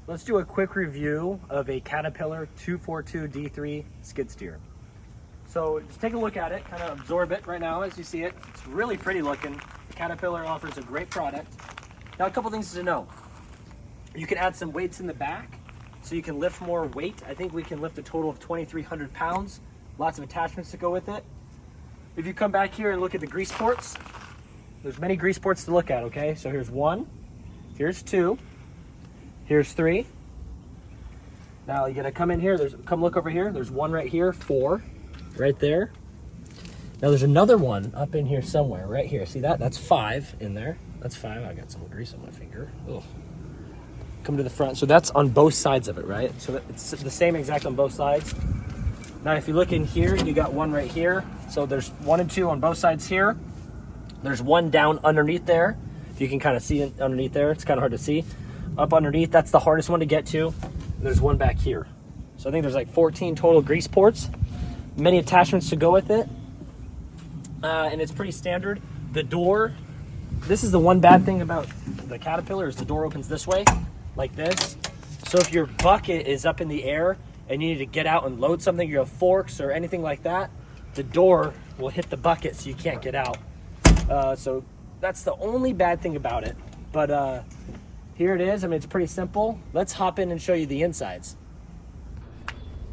Let's do a quick review of a Caterpillar 242 D3 skid steer. So just take a look at it, kind of absorb it right now as you see it. It's really pretty looking. Caterpillar offers a great product. Now a couple things to know. You can add some weights in the back so you can lift more weight. I think we can lift a total of 2,300 pounds. Lots of attachments to go with it. If you come back here and look at the grease ports, there's many grease ports to look at, okay? So here's 1, here's 2, here's 3. Now you gotta come in here, come look over here. There's 1 right here, 4, right there. Now there's another one up in here somewhere, right here. See that? That's 5 in there. That's 5. I got some grease on my finger. Ugh. Come to the front. So that's on both sides of it, right? So it's the same exact on both sides. Now if you look in here, you got 1 right here. So there's 1 and 2 on both sides here. There's 1 down underneath there. If you can kind of see it underneath there, it's kind of hard to see. Up underneath, that's the hardest one to get to. And there's 1 back here. So I think there's like 14 total grease ports. Many attachments to go with it. And it's pretty standard. The door, this is the one bad thing about the Caterpillar is the door opens this way, like this. So if your bucket is up in the air and you need to get out and load something, you have forks or anything like that, the door will hit the bucket so you can't get out. So that's the only bad thing about it. But here it is. I mean, it's pretty simple. Let's hop in and show you the insides.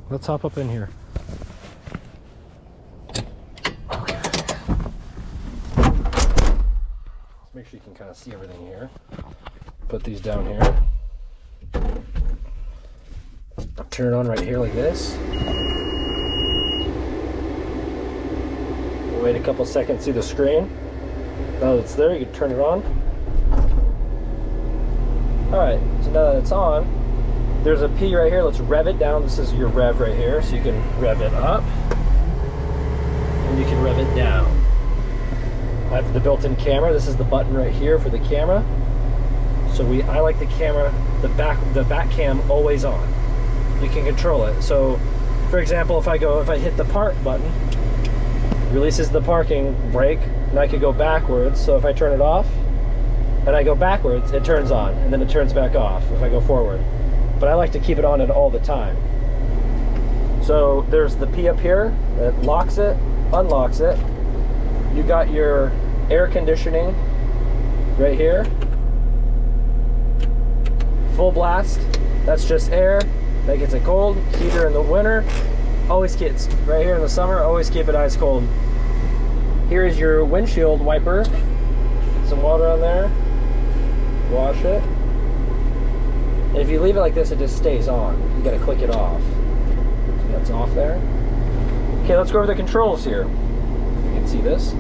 Let's hop up in here. Make sure you can kind of see everything here. Put these down here. Turn it on right here like this. Wait a couple seconds, see the screen. Now that it's there, you can turn it on. Alright, so now that it's on, there's a P right here. Let's rev it down. This is your rev right here. So you can rev it up and you can rev it down. I have the built-in camera. This is the button right here for the camera. So I like the camera, the back cam always on. You can control it. So for example, if I hit the park button, releases the parking brake, and I could go backwards. So if I turn it off and I go backwards, it turns on, and then it turns back off if I go forward. But I like to keep it on all the time. So there's the P up here that locks it, unlocks it. You got your air conditioning right here. Full blast, that's just air. That gets it cold. Heater in the winter. Always gets, right here in the summer, always keep it ice cold. Here is your windshield wiper. Get some water on there. Wash it. And if you leave it like this, it just stays on. You gotta click it off. So that's off there. Okay, let's go over the controls here. You can see this.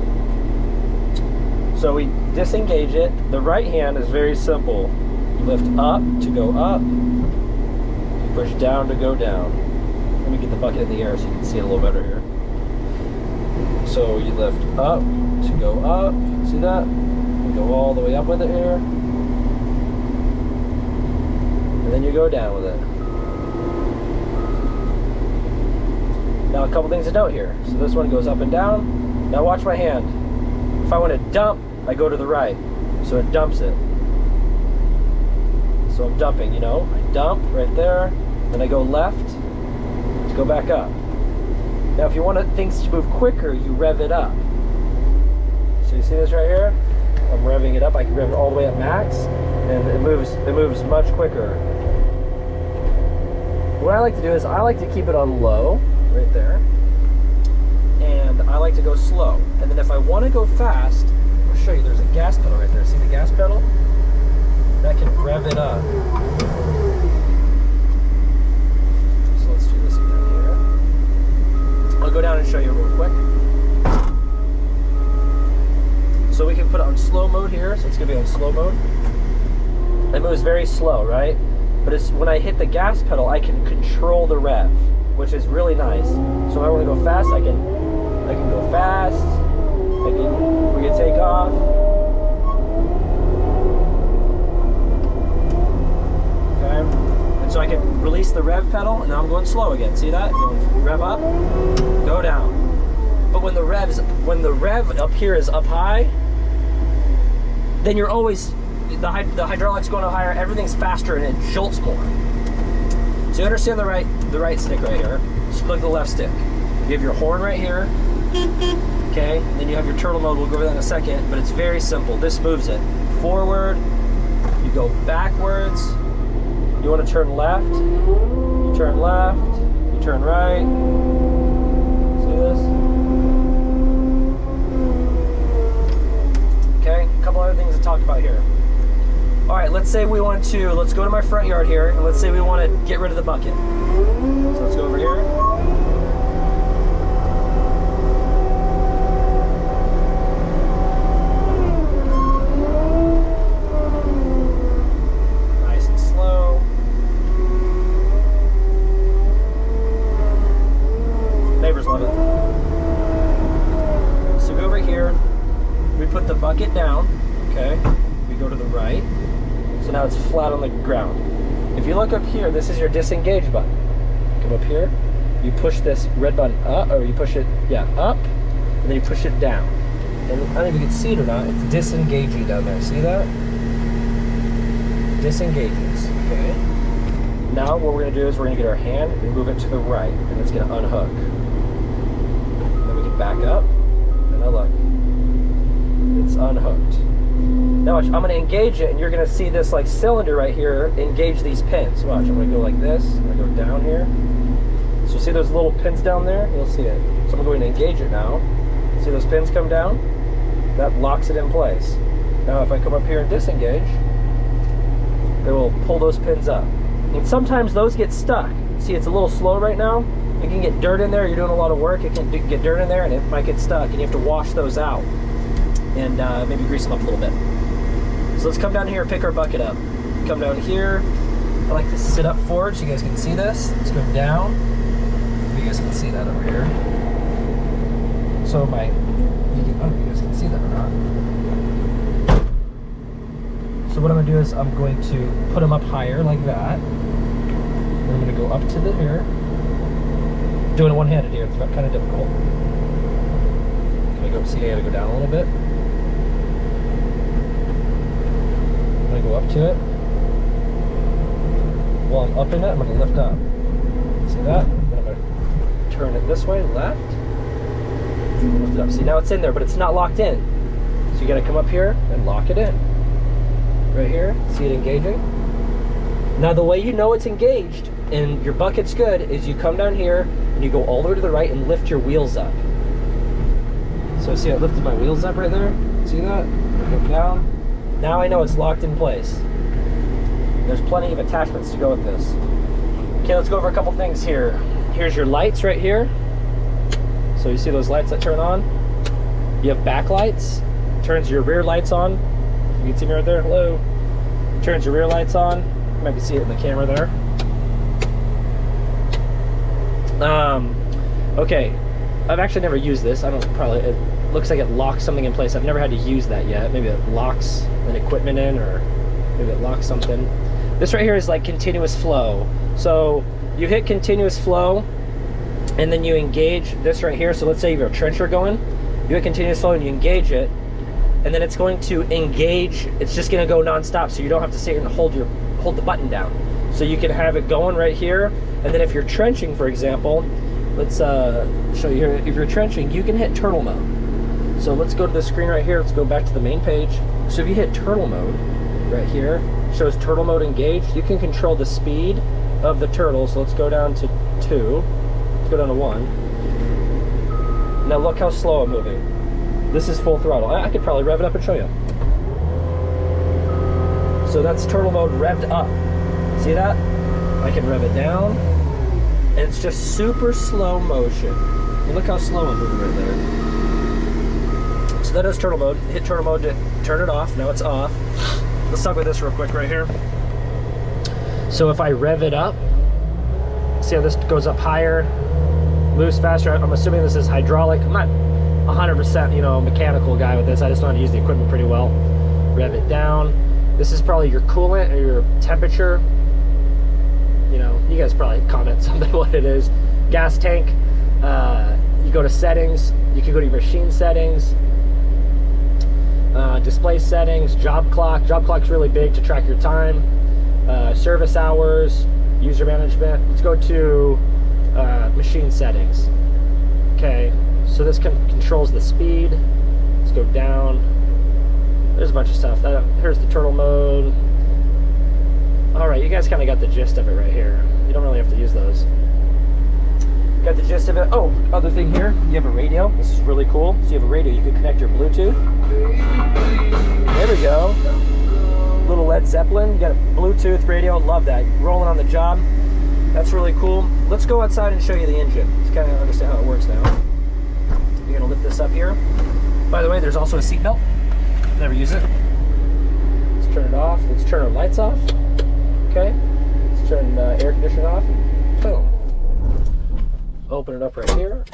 So we disengage it. The right hand is very simple. You lift up to go up. You push down to go down. Let me get the bucket in the air so you can see it a little better here. So you lift up to go up. See that? You go all the way up with it here. And then you go down with it. Now a couple things to note here. So this one goes up and down. Now watch my hand. If I want to dump, I go to the right. So it dumps it. So I'm dumping, you know. I dump right there. Then I go left to go back up. Now if you want things to move quicker, you rev it up. So you see this right here? I'm revving it up. I can rev it all the way up max, and it moves much quicker. What I like to do is I like to keep it on low, right there, and I like to go slow. And then if I want to go fast, I'll show you. There's a gas pedal right there. See the gas pedal? That can rev it up. So let's do this again here. I'll go down and show you real quick. So we can put it on slow mode here. So it's gonna be on slow mode. It moves very slow, right? But it's when I hit the gas pedal, I can control the rev, which is really nice. So if I want to go fast, I can go fast. We can take off. Okay. And so I can release the rev pedal, and now I'm going slow again. See that? Going rev up, go down. But when the rev up here is up high, then you're always the hydraulics going up higher, everything's faster and it jolts more. So you understand the right stick right here. Just look at the left stick. You have your horn right here. Okay, and then you have your turtle mode. We'll go over that in a second, but it's very simple. This moves it forward. You go backwards. You want to turn left. You turn left. You turn right. See this? Okay, a couple other things to talk about here. All right, let's say we want to, let's go to my front yard here, and let's say we want to get rid of the bucket. So let's go over here. Nice and slow. Neighbors love it. So go over here, we put the bucket down, okay? We go to the right. So now it's flat on the ground. If you look up here, this is your disengage button. Come up here, you push this red button up, or you push it, up, and then you push it down. And I don't know if you can see it or not, it's disengaging down there. See that? Disengages, okay? Now what we're gonna do is we're gonna get our hand and move it to the right, and it's gonna unhook. Then we can back up, and now look, it's unhooked. Now watch, I'm going to engage it, and you're going to see this like cylinder right here engage these pins. Watch, I'm going to go like this. I'm going to go down here. So see those little pins down there? You'll see it. So I'm going to engage it now. See those pins come down? That locks it in place. Now if I come up here and disengage, it will pull those pins up. And sometimes those get stuck. See, it's a little slow right now. You can get dirt in there. You're doing a lot of work. It can get dirt in there, and it might get stuck, and you have to wash those out and maybe grease them up a little bit. So let's come down here and pick our bucket up. Come down here. I like to sit up forward so you guys can see this. Let's go down. You guys can see that over here. So I don't know if you guys can see that or not. So what I'm going to do is I'm going to put them up higher like that. Then I'm going to go up to the here. Doing it one-handed here, it's kind of difficult. Can I go, see, I got to go down a little bit. I'm going to go up to it. While I'm up in it, I'm going to lift up. See that? Then I'm going to turn it this way, left. Lift it up. See, now it's in there, but it's not locked in. So you got to come up here and lock it in. Right here, see it engaging? Now the way you know it's engaged and your bucket's good is you come down here and you go all the way to the right and lift your wheels up. So see, I lifted my wheels up right there. See that? Go down. Now I know it's locked in place. There's plenty of attachments to go with this. Okay, let's go over a couple things here. Here's your lights right here. So you see those lights that turn on? You have backlights. Turns your rear lights on. You can see me right there. Hello. Turns your rear lights on. You might be seeing it in the camera there. Okay. I've actually never used this. I don't probably. It looks like it locks something in place. I've never had to use that yet. Maybe it locks an equipment in, or maybe it locks something. This right here is like continuous flow. So you hit continuous flow, and then you engage this right here. So let's say you have a trencher going. You hit continuous flow and you engage it. And then it's going to engage, it's just going to go non-stop, so you don't have to sit here and hold the button down. So you can have it going right here, and then if you're trenching, for example, let's show you here. If you're trenching, you can hit turtle mode. So let's go to the screen right here. Let's go back to the main page. So if you hit turtle mode right here, it shows turtle mode engaged. You can control the speed of the turtle. So let's go down to 2. Let's go down to 1. Now look how slow I'm moving. This is full throttle. I could probably rev it up and show you. So that's turtle mode revved up. See that? I can rev it down. And it's just super slow motion. And look how slow I'm moving right there. So that is turtle mode. Hit turtle mode to turn it off. Now it's off. Let's talk about this real quick right here. So if I rev it up, see how this goes up higher, moves faster. I'm assuming this is hydraulic. I'm not 100%, mechanical guy with this. I just know how to use the equipment pretty well. Rev it down. This is probably your coolant or your temperature. You guys probably comment something what it is. Gas tank. You go to settings. You can go to your machine settings. display settings, job clock. Job clock's really big to track your time. Service hours, user management. Let's go to machine settings. Okay, so this controls the speed. Let's go down. There's a bunch of stuff. Here's the turtle mode. All right, you guys kind of got the gist of it right here. You don't really have to use those. Got the gist of it. Oh, other thing here, you have a radio. This is really cool. So you have a radio. You can connect your Bluetooth. There we go. Little Led Zeppelin. You got a Bluetooth radio. Love that. Rolling on the job. That's really cool. Let's go outside and show you the engine. Just kind of understand how it works now. You're gonna lift this up here. By the way, there's also a seat belt. Never use it. Let's turn it off. Let's turn our lights off. Okay. Let's turn air conditioning off. Boom. Open it up right here.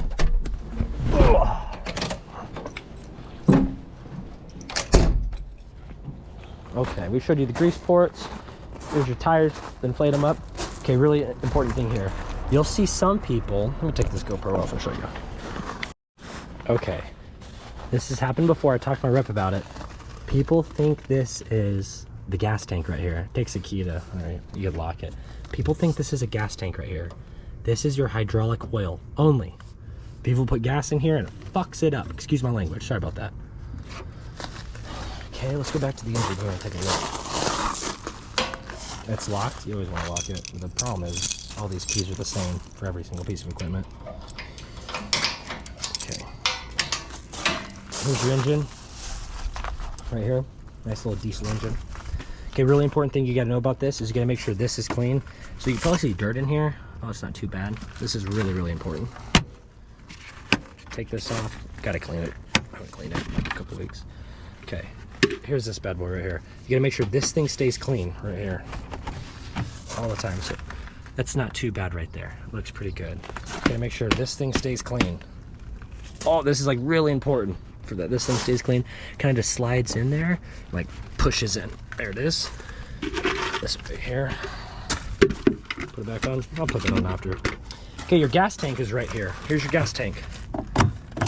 Okay, we showed you the grease ports. Here's your tires, inflate them up. Okay, really important thing here. You'll see some people, let me take this GoPro off and show you. Okay, this has happened before. I talked to my rep about it. People think this is the gas tank right here. It takes a key to, all right, you can lock it. People think this is a gas tank right here. This is your hydraulic oil only. People put gas in here and it fucks it up. Excuse my language, sorry about that. Okay, let's go back to the engine here and take a look. It's locked, you always want to lock it. The problem is all these keys are the same for every single piece of equipment. Okay. Here's your engine. Right here, nice little diesel engine. Okay, really important thing you gotta know about this is you gotta make sure this is clean. So you can probably see dirt in here. Oh, it's not too bad. This is really, really important. Take this off. Gotta clean it. I haven't cleaned it in a couple of weeks. Okay, here's this bad boy right here. You gotta make sure this thing stays clean right here all the time. So that's not too bad right there. Looks pretty good. Gotta make sure this thing stays clean. Oh, this is like really important for that. This thing stays clean. Kind of just slides in there, like pushes in. There it is. This right here. Put it back on. I'll put that on after. Okay, your gas tank is right here. Here's your gas tank.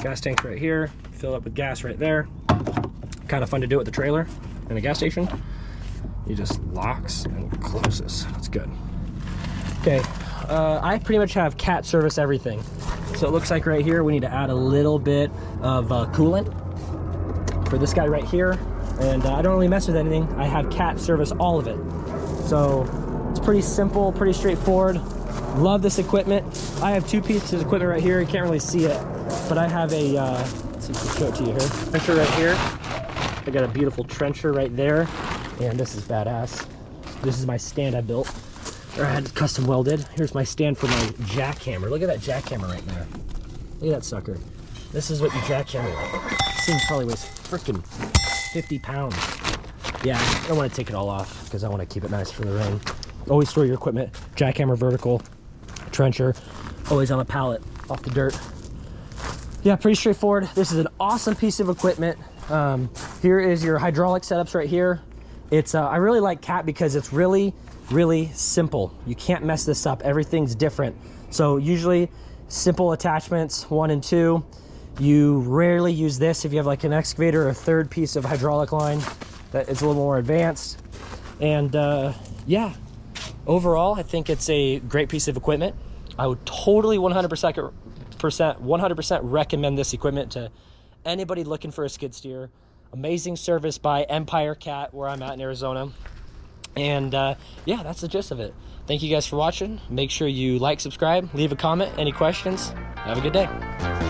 Gas tank's right here. Fill up with gas right there. Kind of fun to do at the trailer in a gas station. You just locks and closes. That's good. Okay, I pretty much have cat service everything. So it looks like right here we need to add a little bit of coolant for this guy right here. And I don't really mess with anything. I have cat service all of it. So it's pretty simple, pretty straightforward. Love this equipment. I have two pieces of equipment right here. You can't really see it, but I have a, let's see if I can show it to you here. Trencher right here. I got a beautiful trencher right there. And this is badass. This is my stand I built, or I had custom welded. Here's my stand for my jackhammer. Look at that jackhammer right there. Look at that sucker. This is what you jackhammer with. This thing probably weighs freaking 50 pounds. Yeah, I don't want to take it all off because I want to keep it nice for the rain. Always store your equipment, jackhammer vertical, trencher, always on a pallet off the dirt. Yeah, pretty straightforward. This is an awesome piece of equipment. Here is your hydraulic setups right here. It's I really like Cat because it's really, really simple. You can't mess this up. Everything's different. So usually simple attachments 1 and 2. You rarely use this if you have like an excavator or a third piece of hydraulic line that is a little more advanced. And yeah, overall, I think it's a great piece of equipment. I would totally 100% recommend this equipment to anybody looking for a skid steer. Amazing service by Empire Cat, where I'm at in Arizona. And yeah, that's the gist of it. Thank you guys for watching. Make sure you like, subscribe, leave a comment, any questions. Have a good day.